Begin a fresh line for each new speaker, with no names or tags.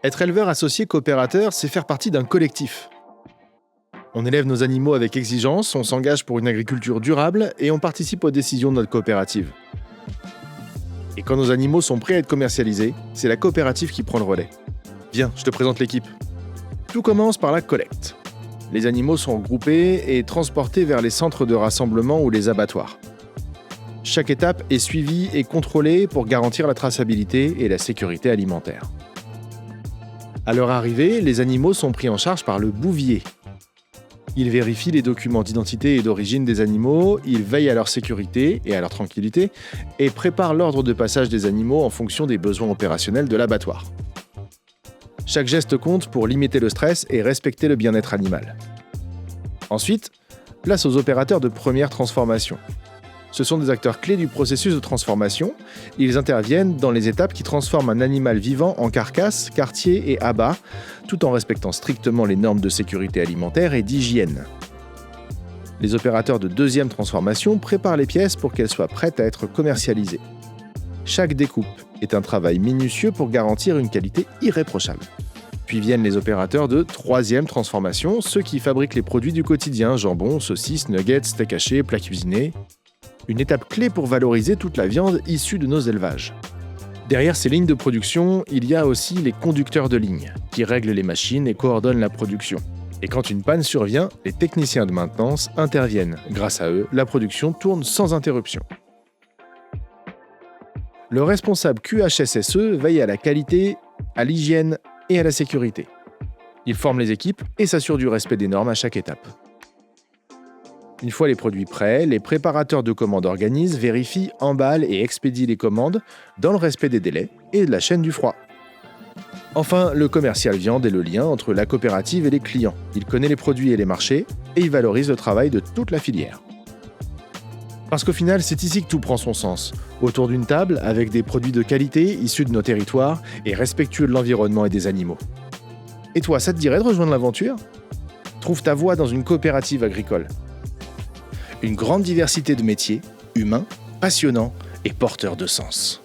Être éleveur associé coopérateur, c'est faire partie d'un collectif. On élève nos animaux avec exigence, on s'engage pour une agriculture durable et on participe aux décisions de notre coopérative. Et quand nos animaux sont prêts à être commercialisés, c'est la coopérative qui prend le relais. Viens, je te présente l'équipe. Tout commence par la collecte. Les animaux sont regroupés et transportés vers les centres de rassemblement ou les abattoirs. Chaque étape est suivie et contrôlée pour garantir la traçabilité et la sécurité alimentaire. À leur arrivée, les animaux sont pris en charge par le bouvier. Il vérifie les documents d'identité et d'origine des animaux, il veille à leur sécurité et à leur tranquillité et prépare l'ordre de passage des animaux en fonction des besoins opérationnels de l'abattoir. Chaque geste compte pour limiter le stress et respecter le bien-être animal. Ensuite, place aux opérateurs de première transformation. Ce sont des acteurs clés du processus de transformation. Ils interviennent dans les étapes qui transforment un animal vivant en carcasse, quartier et abat, tout en respectant strictement les normes de sécurité alimentaire et d'hygiène. Les opérateurs de deuxième transformation préparent les pièces pour qu'elles soient prêtes à être commercialisées. Chaque découpe est un travail minutieux pour garantir une qualité irréprochable. Puis viennent les opérateurs de troisième transformation, ceux qui fabriquent les produits du quotidien, jambon, saucisses, nuggets, steak haché, plats cuisinés. Une étape clé pour valoriser toute la viande issue de nos élevages. Derrière ces lignes de production, il y a aussi les conducteurs de ligne, qui règlent les machines et coordonnent la production. Et quand une panne survient, les techniciens de maintenance interviennent. Grâce à eux, la production tourne sans interruption. Le responsable QHSSE veille à la qualité, à l'hygiène et à la sécurité. Il forme les équipes et s'assure du respect des normes à chaque étape. Une fois les produits prêts, les préparateurs de commandes organisent, vérifient, emballent et expédient les commandes dans le respect des délais et de la chaîne du froid. Enfin, le commercial viande est le lien entre la coopérative et les clients. Il connaît les produits et les marchés et il valorise le travail de toute la filière. Parce qu'au final, c'est ici que tout prend son sens. Autour d'une table, avec des produits de qualité issus de nos territoires et respectueux de l'environnement et des animaux. Et toi, ça te dirait de rejoindre l'aventure ? Trouve ta voie dans une coopérative agricole. Une grande diversité de métiers, humains, passionnants et porteurs de sens.